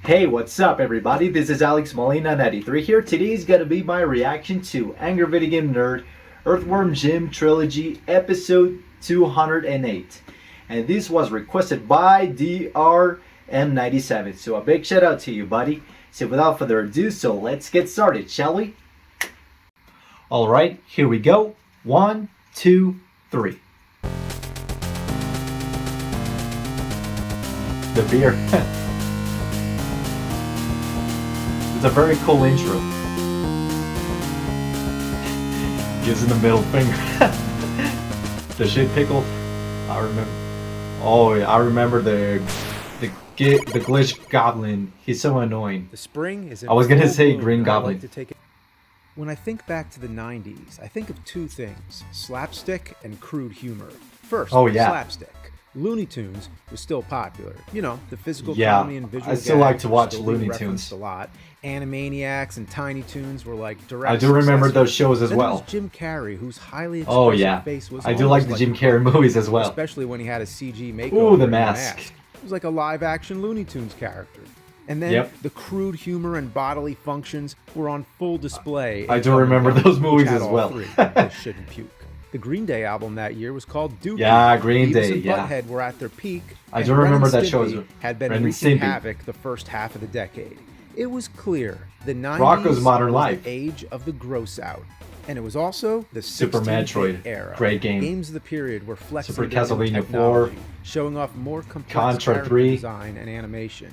Hey, what's up everybody? This is Alex Molina93 here. Today's gonna be my reaction to Angry Video Game Nerd Earthworm Jim Trilogy episode 208. And this was requested by DRM97. So a big shout out to you, buddy. So without further ado, so let's get started, shall we? Alright, here we go. 1, 2, 3. The beer. It's a very cool intro. Gives him the middle finger. The shit pickle. I remember. Oh, I remember the glitch goblin. He's so annoying. The spring is. I was gonna say Green Goblin. When I think back to the 90s, I think of two things: slapstick and crude humor. First, slapstick. Looney Tunes was still popular. You know, the physical comedy and visual. I still like to watch Looney Tunes a lot. Animaniacs and Tiny Toons were like direct. I do remember those shows as well. Jim Carrey, whose highly expressive face was. I do like the Jim Carrey movies as well, especially when he had a CG makeover. Ooh, the mask. It was like a live-action Looney Tunes character. And then the crude humor and bodily functions were on full display. I do remember those movies as well. Shouldn't puke. The Green Day album that year was called Dookie. Yeah, Green Day, and Butthead were at their peak. I do remember that show. Had been wreaking havoc the first half of the decade. It was clear the 90s Rocko's Modern was Life. the age of the gross out. And it was also the Super Metroid era. Great game. Games of the period were flexing Super their Castlevania 4, showing off more complex Contra 3 design and animation.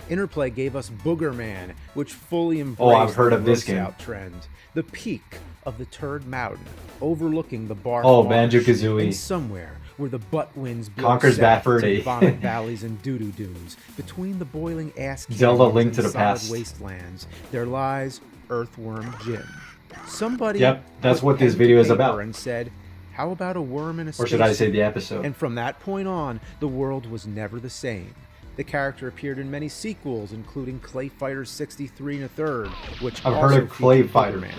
Interplay gave us Booger Man, which fully embraced I've heard the of this gross game. out trend. The peak of the Turd Mountain, overlooking the bar. Banjo-Kazooie. And somewhere where the butt winds blow Conker's Bad Fur Day. vomit valleys and doo-doo dunes, between the boiling ass Zelda Link canyons to the and solid Past. wastelands, there lies Earthworm Jim. Somebody that's put what this pen video to is about. paper and said, how about a worm in a Or should I say spacesuit? the episode? And from that point on, the world was never the same. The character appeared in many sequels, including Clay Fighter 63 1/3, which I've also heard of Clay featured Fighter. Man.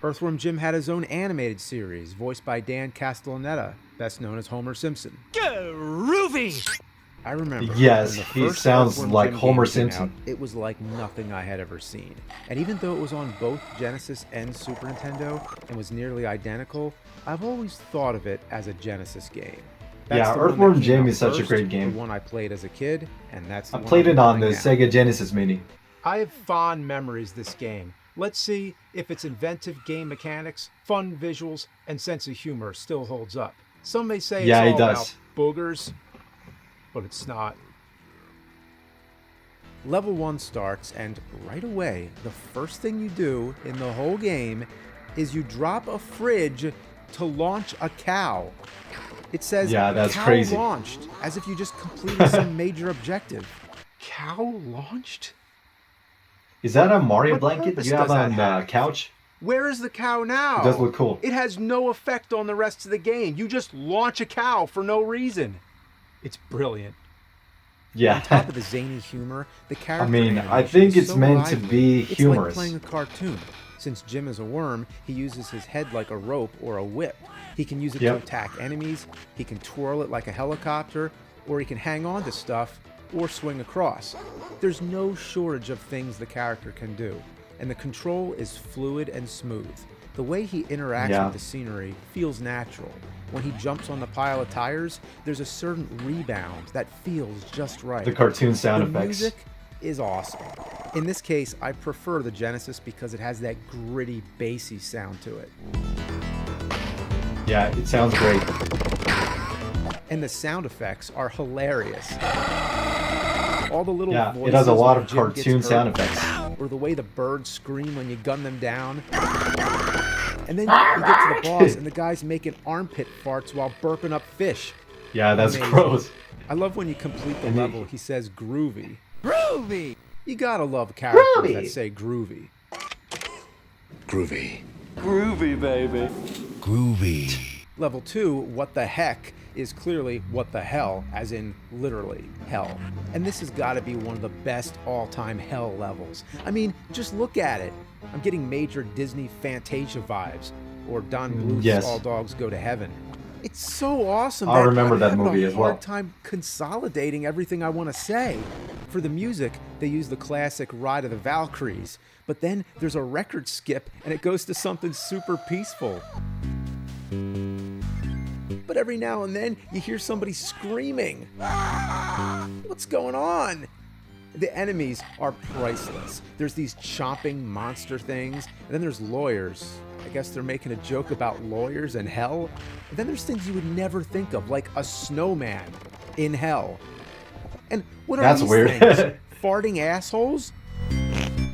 Earthworm Jim had his own animated series, voiced by Dan Castellaneta, best known as Homer Simpson. Groovy! I remember. Yes, when the he first sounds Earthworm like Jim Homer game came Simpson. out, it was like nothing I had ever seen. And even though it was on both Genesis and Super Nintendo and was nearly identical, I've always thought of it as a Genesis game. That's the one that Earthworm came Jim out is such a first, great game. The one I played as a kid, and that's the I one played I'm it on the playing now. Sega Genesis Mini. I have fond memories of this game. Let's see if its inventive game mechanics, fun visuals, and sense of humor still holds up. Some may say it's all about boogers, but it's not. Level 1 starts, and right away, the first thing you do in the whole game is you drop a fridge to launch a cow. It says, that's cow crazy. launched, as if you just completed some major objective. Cow launched? Is that a Mario What blanket purpose you have does that on the have? couch? Where is the cow now? It does look cool. It has no effect on the rest of the game. You just launch a cow for no reason. It's brilliant. On top of the zany humor, the character I think it's so meant to lively. be It's humorous. like playing a cartoon. Since Jim is a worm, he uses his head like a rope or a whip. He can use it to attack enemies, he can twirl it like a helicopter, or he can hang on to stuff or swing across. There's no shortage of things the character can do, and the control is fluid and smooth. The way he interacts with the scenery feels natural. When he jumps on the pile of tires, there's a certain rebound that feels just right. The cartoon sound effects. The music is awesome. In this case, I prefer the Genesis because it has that gritty, bassy sound to it. Yeah, it sounds great. And the sound effects are hilarious. All the little voices it has a lot when of Jim gets cartoon sound hurt, effects. or the way the birds scream when you gun them down. And then you get to the boss and the guy's making armpit farts while burping up fish. Yeah, that's Amazing. gross. I love when you complete the level, he says groovy. Groovy! You gotta love characters that say groovy. Groovy. Groovy, baby. Groovy. Level 2, what the heck, is clearly what the hell, as in literally hell. And this has got to be one of the best all-time hell levels. I mean, just look at it. I'm getting major Disney Fantasia vibes, or Don Bluth's All Dogs Go to Heaven. It's so awesome. I remember that I'm movie having as a well. hard time consolidating everything I want to say. For the music, they use the classic Ride of the Valkyries, but then there's a record skip and it goes to something super peaceful. But every now and then, you hear somebody screaming. What's going on? The enemies are priceless. There's these chomping monster things, and then there's lawyers. I guess they're making a joke about lawyers and hell. And then there's things you would never think of, like a snowman in hell. And what are these weird. things? Farting assholes?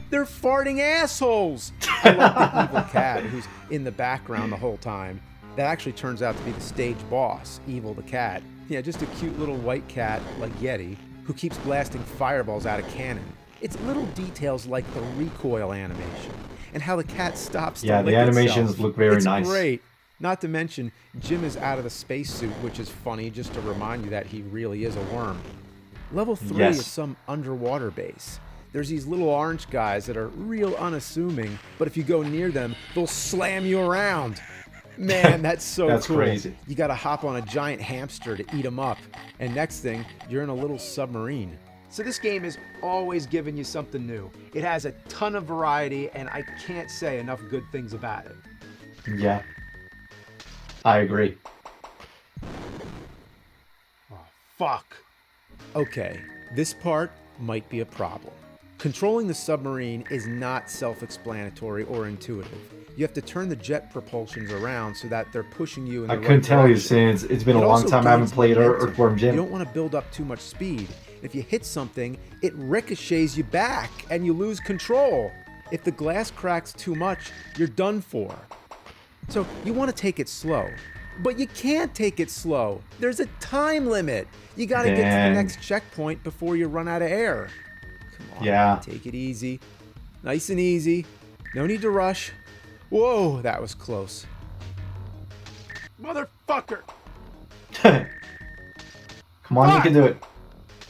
They're farting assholes! I love the evil cat who's in the background the whole time. That actually turns out to be the stage boss, Evil the cat. Yeah, just a cute little white cat, like Yeti, who keeps blasting fireballs out of cannon. It's little details like the recoil animation, and how the cat stops to lick the animations itself. look very it's nice. Great. Not to mention, Jim is out of the spacesuit, which is funny, just to remind you that he really is a worm. Level 3 is some underwater base. There's these little orange guys that are real unassuming, but if you go near them, they'll slam you around. Man, that's so that's cool. Crazy. You gotta hop on a giant hamster to eat them up. And next thing, you're in a little submarine. So this game is always giving you something new. It has a ton of variety, and I can't say enough good things about it. Yeah. I agree. Oh, fuck. Okay, this part might be a problem. Controlling the submarine is not self-explanatory or intuitive. You have to turn the jet propulsions around so that they're pushing you in the right couldn't tell you direction. since it's been a long time I haven't played Earthworm Jim. You don't want to build up too much speed. If you hit something, it ricochets you back and you lose control. If the glass cracks too much, you're done for. So you want to take it slow. But you can't take it slow. There's a time limit. You got to get to the next checkpoint before you run out of air. Come on, take it easy. Nice and easy. No need to rush. Whoa, that was close. Motherfucker! Come on, you can do it.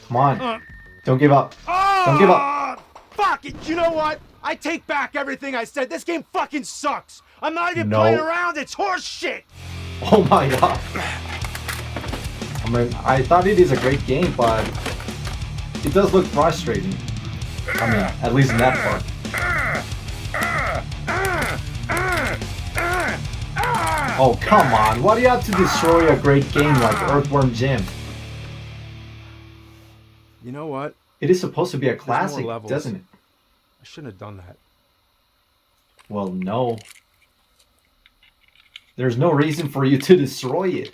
Come on. Don't give up. Don't give up. Fuck it! You know what? I take back everything I said. This game fucking sucks. I'm not even playing around. It's horse shit. Oh my god. I mean, I thought it is a great game, but it does look frustrating. I mean, at least in that part. Oh, come on. Why do you have to destroy a great game like Earthworm Jim? You know what? It is supposed to be a classic, doesn't it? I shouldn't have done that. Well, no. There's no reason for you to destroy it.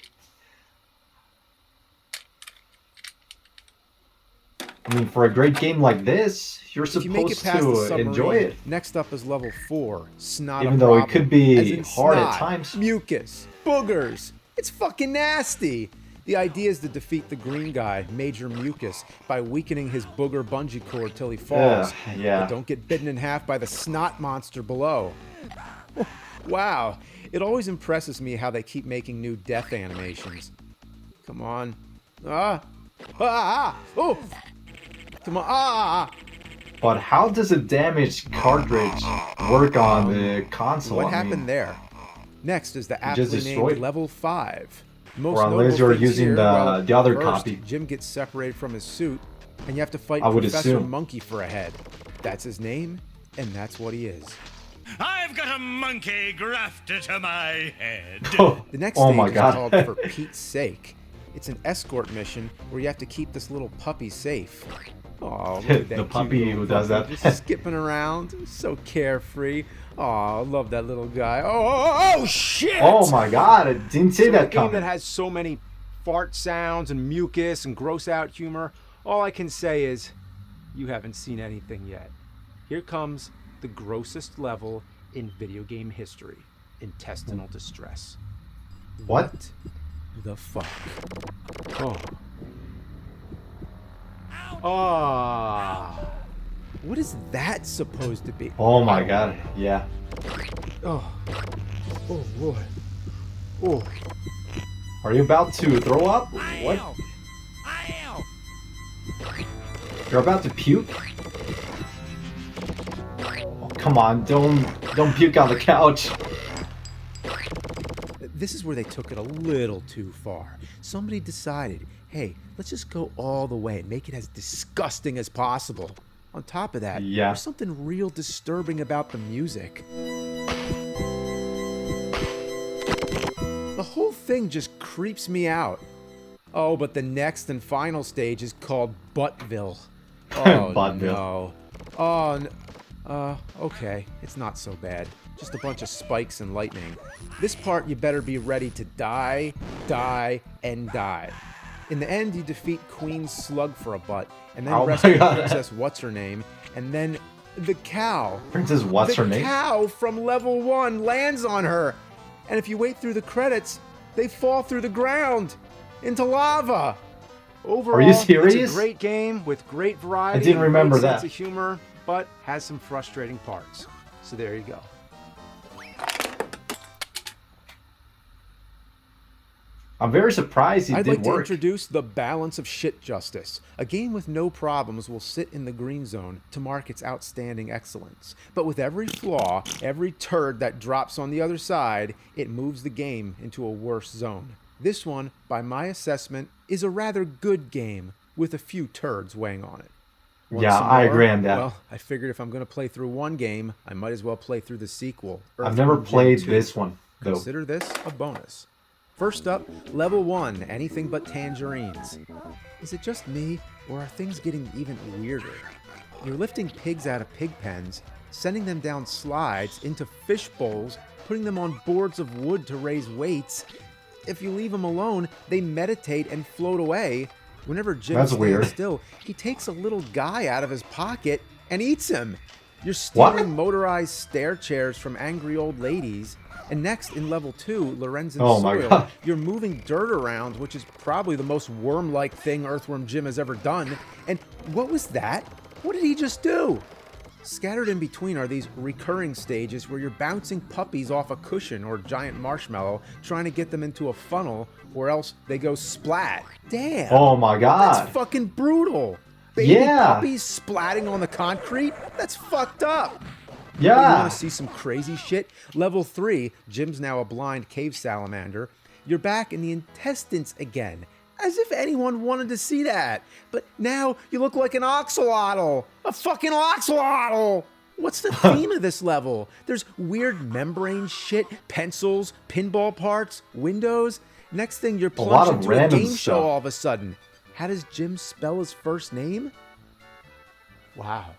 I mean, for a great game like this, you're supposed to enjoy it. Next up is level 4, snot. Even though it could be hard at times. Mucus, boogers. It's fucking nasty. The idea is to defeat the green guy, Major Mucus, by weakening his booger bungee cord till he falls. But don't get bitten in half by the snot monster below. Wow. It always impresses me how they keep making new death animations. Come on. Oh! Come on. But how does a damaged cartridge work on the console? What happened there? Next is the aptly named level 5. Or unless you're using the other copy. Jim gets separated from his suit, and you have to fight Professor Monkey for a head. That's his name, and that's what he is. I've got a monkey grafted to my head. The next stage is called For Pete's Sake. It's an escort mission where you have to keep this little puppy safe. Oh, look at that the puppy who does that. Just skipping around, so carefree. Oh, I love that little guy. Oh, shit! Oh my god, I didn't see that coming. A game that has so many fart sounds and mucus and gross out humor, all I can say is, you haven't seen anything yet. Here comes the grossest level in video game history, intestinal distress. What the fuck? What is that supposed to be? Oh my god, yeah. Oh boy. Oh. Are you about to throw up? What? You're about to puke? Oh, come on, don't puke on the couch. This is where they took it a little too far. Somebody decided, hey, let's just go all the way and make it as disgusting as possible. On top of that, there's something real disturbing about the music. The whole thing just creeps me out. Oh, but the next and final stage is called Buttville. Oh, Buttville. No. Oh, okay. It's not so bad. Just a bunch of spikes and lightning. This part, you better be ready to die, and die. In the end, you defeat Queen Slug for a butt, and then rescue Princess What's-Her-Name, and then the cow. Princess What's-Her-Name? The cow from level 1 lands on her. And if you wait through the credits, they fall through the ground into lava. Overall, are you serious? It's a great game with great variety. I didn't remember great that. Sense of humor, but has some frustrating parts. So there you go. I'm very surprised it I'd did like work. to introduce the Balance of Shit Justice. A game with no problems will sit in the green zone to mark its outstanding excellence. But with every flaw, every turd that drops on the other side, it moves the game into a worse zone. This one, by my assessment, is a rather good game with a few turds weighing on it. I agree on that. Well, I figured if I'm going to play through one game, I might as well play through the sequel. I've never played this one, though. Consider this a bonus. First up, level 1, anything but tangerines. Is it just me, or are things getting even weirder? You're lifting pigs out of pig pens, sending them down slides into fish bowls, putting them on boards of wood to raise weights. If you leave them alone, they meditate and float away. Whenever Jim stands still, he takes a little guy out of his pocket and eats him. You're stealing motorized stair chairs from angry old ladies. And next, in level 2, Lorenzen Soil, you're moving dirt around, which is probably the most worm-like thing Earthworm Jim has ever done. And what was that? What did he just do? Scattered in between are these recurring stages where you're bouncing puppies off a cushion or giant marshmallow, trying to get them into a funnel, or else they go splat. Damn. Oh my god. That's fucking brutal. Baby puppies splatting on the concrete? That's fucked up. Yeah. You want to see some crazy shit? Level 3, Jim's now a blind cave salamander. You're back in the intestines again. As if anyone wanted to see that. But now you look like an oxalotl. A fucking oxalotl! What's the theme of this level? There's weird membrane shit, pencils, pinball parts, windows. Next thing, you're plunged into a game show all of a sudden. How does Jim spell his first name? Wow.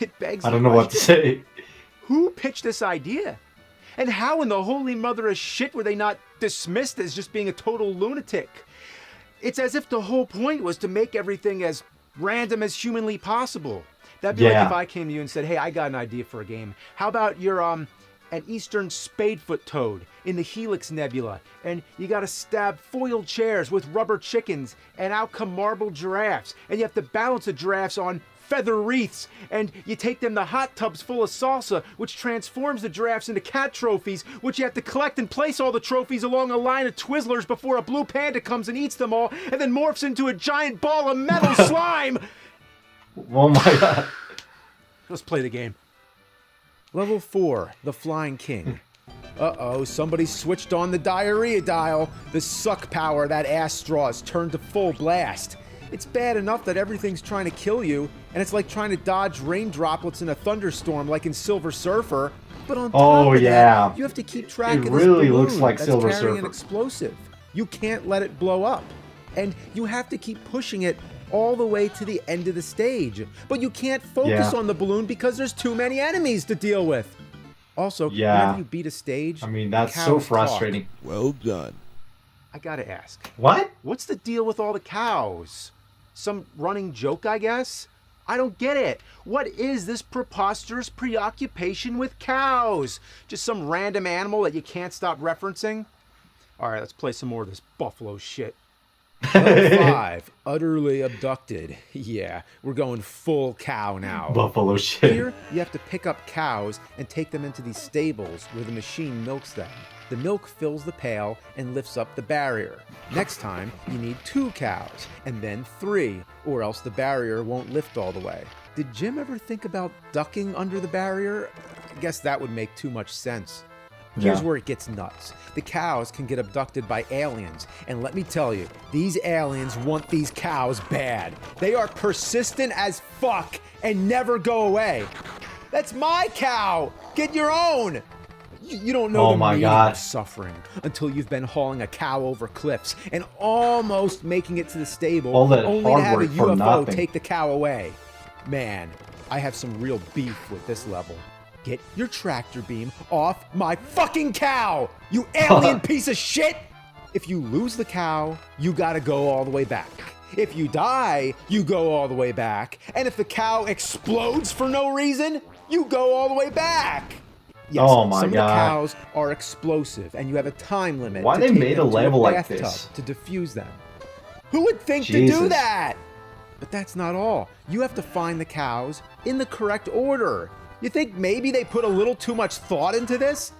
It begs I don't know what to say. Who pitched this idea? And how in the holy mother of shit were they not dismissed as just being a total lunatic? It's as if the whole point was to make everything as random as humanly possible. That'd be like if I came to you and said, hey, I got an idea for a game. How about you're an eastern spadefoot toad in the Helix Nebula, and you gotta stab foil chairs with rubber chickens, and out come marble giraffes, and you have to balance the giraffes on feather wreaths, and you take them to hot tubs full of salsa, which transforms the giraffes into cat trophies, which you have to collect and place all the trophies along a line of Twizzlers before a blue panda comes and eats them all, and then morphs into a giant ball of metal slime! Oh my god. Let's play the game. Level 4, the Flying King. Uh-oh, somebody switched on the diarrhea dial. The suck power of that ass straw is turned to full blast. It's bad enough that everything's trying to kill you, and it's like trying to dodge rain droplets in a thunderstorm like in Silver Surfer. But on top of that, you have to keep track of this balloon looks like that's Silver carrying Surfer. an explosive. You can't let it blow up. And you have to keep pushing it all the way to the end of the stage. But you can't focus on the balloon because there's too many enemies to deal with. Also, whenever you beat a stage, I mean, that's so frustrating. Talk. Well done. I gotta ask. What? What's the deal with all the cows? Some running joke, I guess? I don't get it. What is this preposterous preoccupation with cows? Just some random animal that you can't stop referencing? All right, let's play some more of this buffalo shit. Level 5, utterly abducted. Yeah, we're going full cow now. Buffalo shit. Here, you have to pick up cows and take them into these stables where the machine milks them. The milk fills the pail and lifts up the barrier. Next time, you need 2 cows, and then 3, or else the barrier won't lift all the way. Did Jim ever think about ducking under the barrier? I guess that would make too much sense. Here's where it gets nuts. The cows can get abducted by aliens, and let me tell you, these aliens want these cows bad. They are persistent as fuck and never go away. That's my cow! Get your own! You don't know the meaning of suffering until you've been hauling a cow over cliffs and almost making it to the stable, only to have a UFO take the cow away. Man, I have some real beef with this level. Get your tractor beam off my fucking cow, you alien piece of shit! If you lose the cow, you gotta go all the way back. If you die, you go all the way back. And if the cow explodes for no reason, you go all the way back. Yes, some of the cows are explosive, and you have a time limit. Why they made a level like this to defuse them? Who would think to do that? But that's not all. You have to find the cows in the correct order. You think maybe they put a little too much thought into this?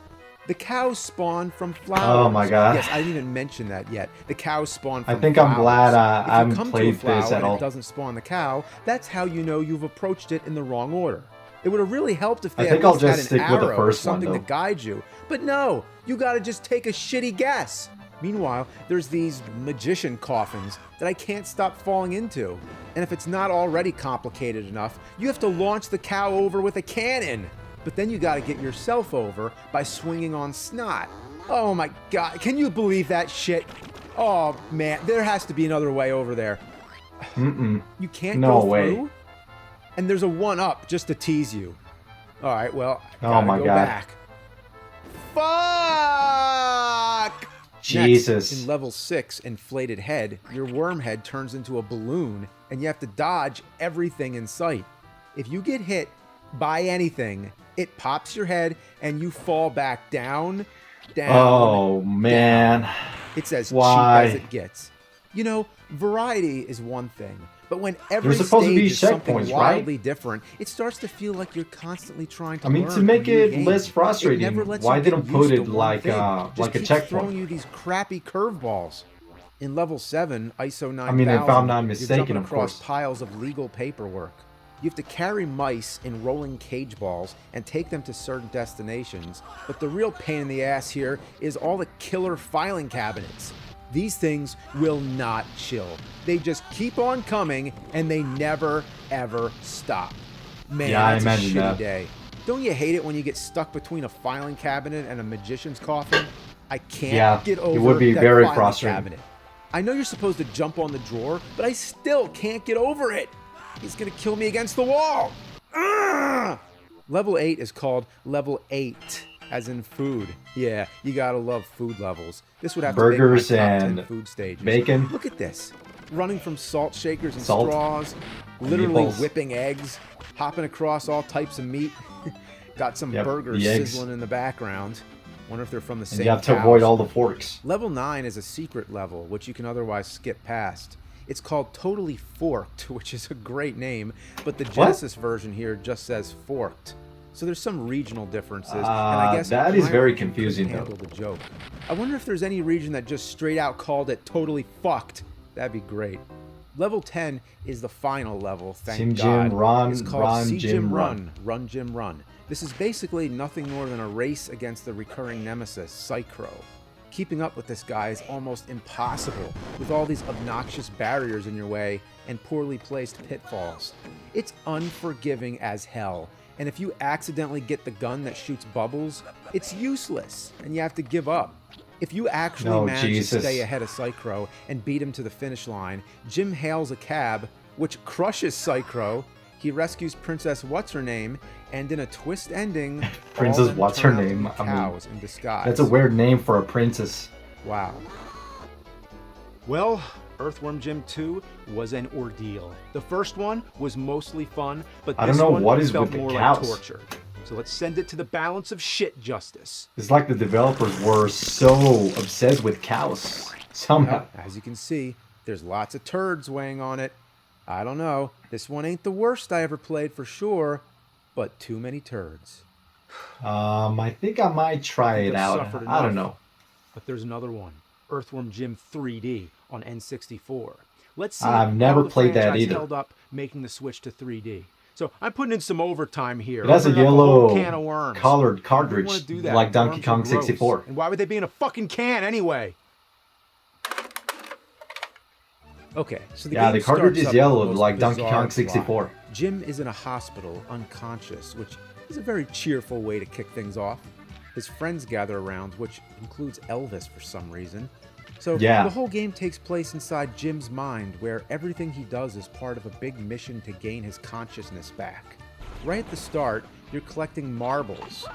The cows spawn from flowers. Oh my god. Yes, I didn't even mention that yet. The cows spawn from flowers. I think I'm glad I haven't played this at all. If it doesn't spawn the cow, that's how you know you've approached it in the wrong order. It would have really helped if they had an arrow or something to guide you. But no, you gotta just take a shitty guess. Meanwhile, there's these magician coffins that I can't stop falling into. And if it's not already complicated enough, you have to launch the cow over with a cannon. But then you gotta get yourself over by swinging on snot. Oh my god, can you believe that shit? Oh man, there has to be another way over there. You can't go through? And there's a 1-up just to tease you. All right, well, I gotta go back. Fuck! Jesus. Next, in level 6, Inflated Head, your worm head turns into a balloon, and you have to dodge everything in sight. If you get hit by anything, it pops your head, and you fall back down. Oh, man. Down. It's as cheap as it gets. You know, variety is one thing, but when every stage is something wildly different, it starts to feel like you're constantly trying to learn. To make it less frustrating, why didn't put it like a checkpoint? Throwing you these crappy curveballs. In level 7, ISO 9000, I mean, if I'm not mistaken, you're jumping of course, across piles of legal paperwork. You have to carry mice in rolling cage balls and take them to certain destinations, but the real pain in the ass here is all the killer filing cabinets. These things will not chill. They just keep on coming, and they never, ever stop. Man, that's a shitty day. Don't you hate it when you get stuck between a filing cabinet and a magician's coffin? I can't get over it would be that very filing frustrating. cabinet. I know you're supposed to jump on the drawer, but I still can't get over it. He's gonna kill me against the wall. Urgh! Level 8 is called Level 8. As in food. Yeah, you gotta love food levels. This would have burgers to make my top and 10 food stages. Bacon. Look at this. Running from salt shakers and straws, literally whipping eggs, hopping across all types of meat. Got some burgers sizzling in the background. Wonder if they're from the same You have to cows. avoid all the forks. Level 9 is a secret level, which you can otherwise skip past. It's called Totally Forked, which is a great name, but the Genesis version here just says Forked. So there's some regional differences, and I guess that is very confusing though. Handle the joke. I wonder if there's any region that just straight out called it Totally Fucked. That'd be great. Level 10 is the final level, thank God. It's called See Jim Run, Run Jim Run. This is basically nothing more than a race against the recurring nemesis, Psychro. Keeping up with this guy is almost impossible, with all these obnoxious barriers in your way and poorly placed pitfalls. It's unforgiving as hell. And if you accidentally get the gun that shoots bubbles, it's useless, and you have to give up. If you actually manage to stay ahead of Psychro and beat him to the finish line, Jim hails a cab, which crushes Psychro. He rescues Princess What's-Her-Name, and in a twist ending, Princess What's-Her-Name? Cows in disguise. That's a weird name for a princess. Wow. Well, Earthworm Jim 2 was an ordeal. The first one was mostly fun, but this one felt more like torture. So let's send it to the balance of shit justice. It's like the developers were so obsessed with cows somehow. As you can see, there's lots of turds weighing on it. I don't know. This one ain't the worst I ever played for sure, but too many turds. I think I might try it out. I don't know. But there's another one. Earthworm Jim 3D on N64. Let's see I've never played that either. held up making the switch to 3D. So I'm putting in some overtime here. It has a Opening up whole yellow can of worms. colored You cartridge wanna do that. like Donkey Worms are Kong gross. 64. And why would they be in a fucking can anyway? Okay, so the Yeah, game the cartridge starts is up yellow with the most like Donkey bizarre Kong 64. plot. Jim is in a hospital, unconscious, which is a very cheerful way to kick things off. His friends gather around, which includes Elvis for some reason. So Yeah. the whole game takes place inside Jim's mind, where everything he does is part of a big mission to gain his consciousness back. Right at the start, you're collecting marbles.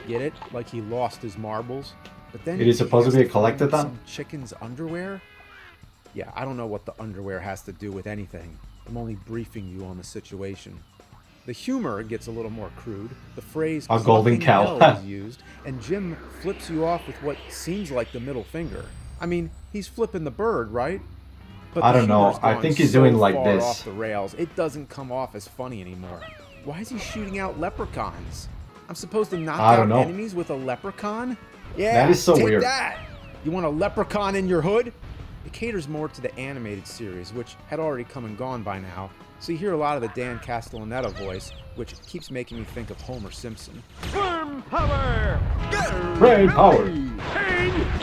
Get it? Like he lost his marbles? But then It is supposed to he be has a collectathon? find some chicken's underwear? Yeah, I don't know what the underwear has to do with anything. I'm only briefing you on the situation. The humor gets a little more crude. The phrase A golden "fucking cow." hell" is used, and Jim flips you off with what seems like the middle finger. I mean, he's flipping the bird, right? But I the don't know. humor's I gone think he's so doing like far this. off the rails, it doesn't come off as funny anymore. Why is he shooting out leprechauns? I'm supposed to knock I don't out know. enemies with a leprechaun? Yeah, That is so take weird. that! You want a leprechaun in your hood? It caters more to the animated series, which had already come and gone by now, so you hear a lot of the Dan Castellaneta voice, which keeps making me think of Homer Simpson. Worm power! Brain power!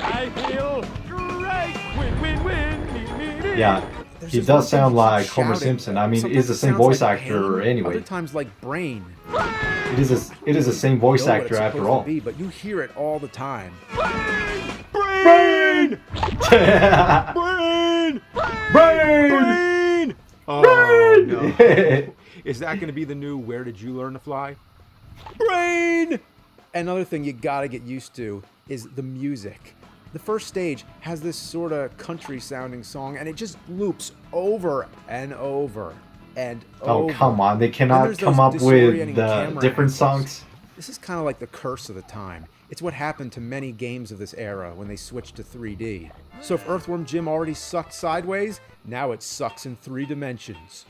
I feel great! Win, win, win! Me, me, me. Yeah, There's he this does one thing sound he like keeps Homer shouting. Simpson. I mean, Sometimes it's the it same sounds voice like actor pain, anyway. Other times like brain. It is the same voice Know what actor it's after supposed all. to be, but you hear it all the time. Brain! Brain! Brain! Oh, no. Is that going to be the new Where Did You Learn to Fly? Brain! Another thing you gotta get used to is the music. The first stage has this sort of country sounding song, and it just loops over and over and Oh, over. come on. They Then cannot there's come those up with disorienting the camera different angles. songs. This is kind of like the curse of the time. It's what happened to many games of this era when they switched to 3D. So if Earthworm Jim already sucked sideways, now it sucks in 3 dimensions.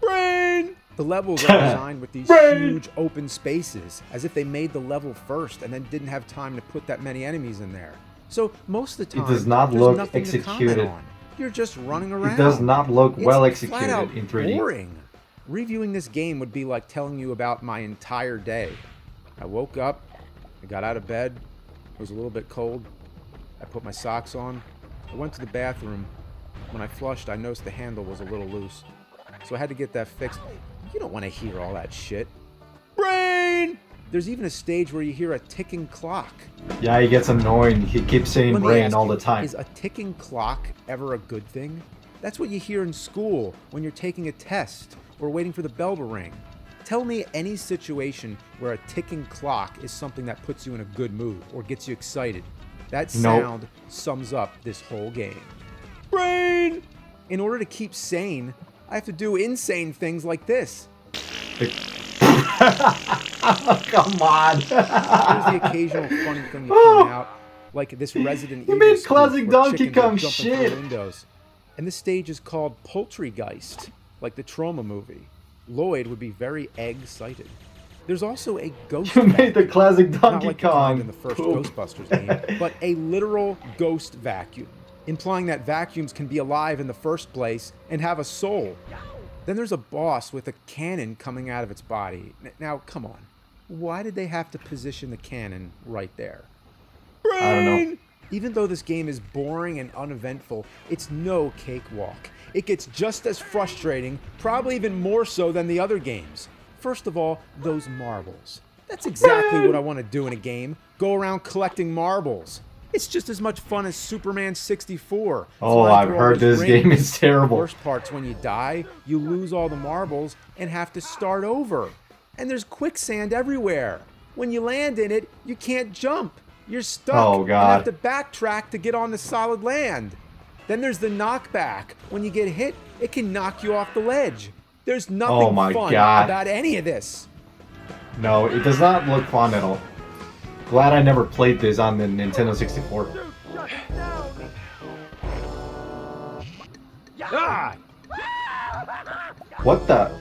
Brain! The levels are designed with these huge open spaces, as if they made the level first and then didn't have time to put that many enemies in there. So most of the time, does not there's look nothing to executed. comment on. You're just running around. It does not look well It's flat executed out in 3D. boring. Reviewing this game would be like telling you about my entire day. I woke up, I got out of bed, it was a little bit cold, I put my socks on, I went to the bathroom. When I flushed, I noticed the handle was a little loose. So I had to get that fixed. You don't want to hear all that shit. Brain! There's even a stage where you hear a ticking clock. Yeah, he gets annoying. He keeps saying Let me brain ask all you, the time. Is a ticking clock ever a good thing? That's what you hear in school when you're taking a test or waiting for the bell to ring. Tell me any situation where a ticking clock is something that puts you in a good mood or gets you excited. That Nope. sound sums up this whole game. Brain! In order to keep sane, I have to do insane things like this. Come on. There's the occasional funny thing you point out, like this Resident Evil mean spoof classic where Donkey chickens are Kong jumping shit. through windows. And this stage is called Poultrygeist, like the Trauma movie. Lloyd would be very egg-cited. There's also a ghost You made the vacuum. classic Not Donkey like the kind Kong in the first poop. Ghostbusters game, but a literal ghost vacuum, implying that vacuums can be alive in the first place and have a soul. Then there's a boss with a cannon coming out of its body. Now, come on. Why did they have to position the cannon right there? I don't know. Even though this game is boring and uneventful, it's no cakewalk. It gets just as frustrating, probably even more so than the other games. First of all, those marbles. That's exactly what I want to do in a game. Go around collecting marbles. It's just as much fun as Superman 64. Oh, flying I've through all heard those this game rings. is terrible. The worst part's when you die, you lose all the marbles and have to start over. And there's quicksand everywhere. When you land in it, you can't jump. You're stuck Oh, God. and have to backtrack to get on the solid land. Then there's the knockback. When you get hit, it can knock you off the ledge. There's nothing Oh, my fun God. about any of this. No, it does not look fun at all. Glad I never played this on the Nintendo 64. Ah! What the?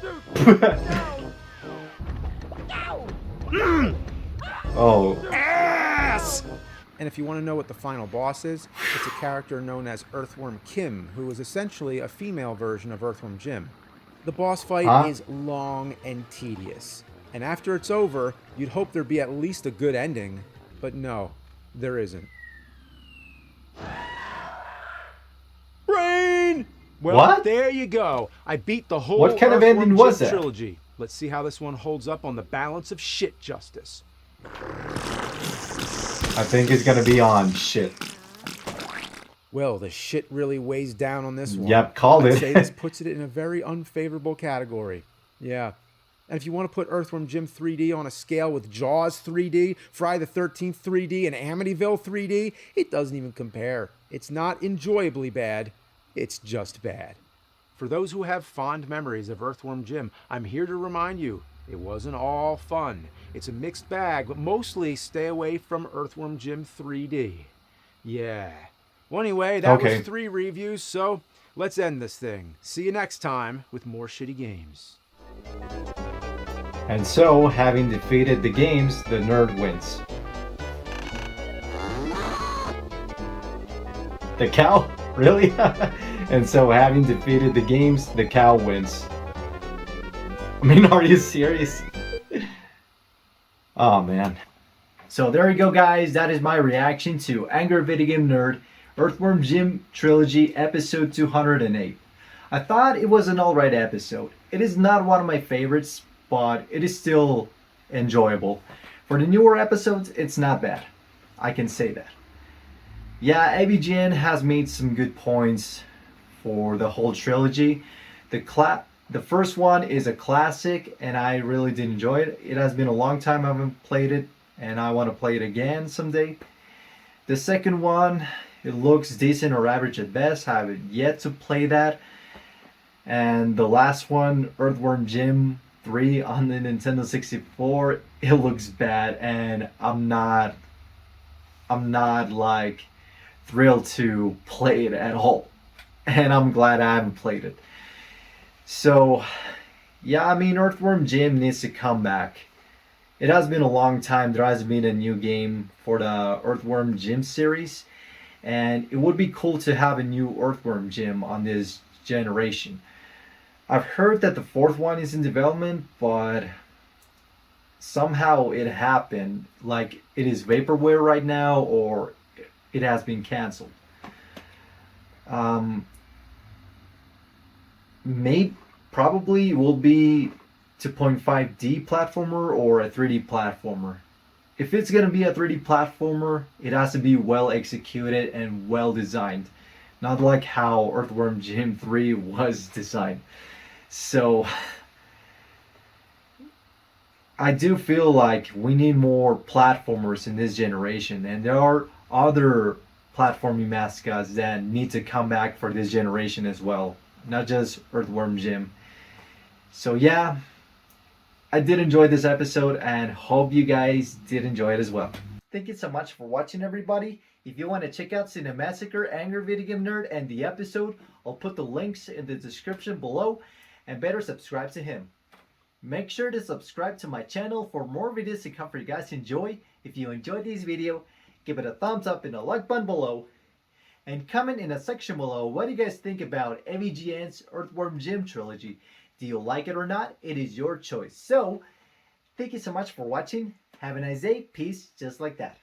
Oh, Ass! And if you want to know what the final boss is, it's a character known as Earthworm Kim, who is essentially a female version of Earthworm Jim. The boss fight is long and tedious. And after it's over, you'd hope there'd be at least a good ending. But no, there isn't. Brain! Well, What? there you go. I beat the whole What kind of Earthworm ending was Jim that? trilogy. Let's see how this one holds up on the balance of shit justice. I think it's gonna be on shit. Well, the shit really weighs down on this one. Yep, called I'd it. say this puts it in a very unfavorable category. Yeah. And if you want to put Earthworm Jim 3D on a scale with Jaws 3D, Friday the 13th 3D, and Amityville 3D, it doesn't even compare. It's not enjoyably bad. It's just bad. For those who have fond memories of Earthworm Jim, I'm here to remind you, it wasn't all fun. It's a mixed bag, but mostly stay away from Earthworm Jim 3D. Yeah. Well, anyway, that was 3 reviews, so let's end this thing. See you next time with more shitty games. And so, having defeated the games, the nerd wins. The cow? Really? And so, having defeated the games, the cow wins. I mean, are you serious? Oh, man. So there you go, guys. That is my reaction to Angry Video Game Nerd, Earthworm Jim Trilogy, episode 208. I thought it was an alright episode. It is not one of my favorites, but it is still enjoyable. For the newer episodes, it's not bad. I can say that. Yeah, AVGN has made some good points for the whole trilogy. The first one is a classic, and I really did enjoy it. It has been a long time I haven't played it, and I want to play it again someday. The second one, it looks decent or average at best. I haven't yet to play that. And the last one, Earthworm Jim 3 on the Nintendo 64, it looks bad, and I'm not like thrilled to play it at all. And I'm glad I haven't played it. So, yeah, I mean, Earthworm Jim needs to come back. It has been a long time. There hasn't been a new game for the Earthworm Jim series. And it would be cool to have a new Earthworm Jim on this generation. I've heard that the fourth one is in development, but somehow it happened. Like, it is vaporware right now, or it has been cancelled. Probably will be 2.5D platformer or a 3D platformer. If it's gonna be a 3D platformer, it has to be well executed and well designed. Not like how Earthworm Jim 3 was designed. So I do feel like we need more platformers in this generation, and there are other platforming mascots that need to come back for this generation as well, not just Earthworm Jim. So yeah, I did enjoy this episode and hope you guys did enjoy it as well. Thank you so much for watching, everybody. If you want to check out Cinemassacre, Angry Video Game Nerd, and the episode, I'll put the links in the description below, and better subscribe to him. Make sure to subscribe to my channel for more videos to come for you guys to enjoy. If you enjoyed this video, give it a thumbs up and a like button below. And comment in the section below, what do you guys think about AVGN's Earthworm Jim trilogy? Do you like it or not? It is your choice. So, thank you so much for watching. Have a nice day. Peace, just like that.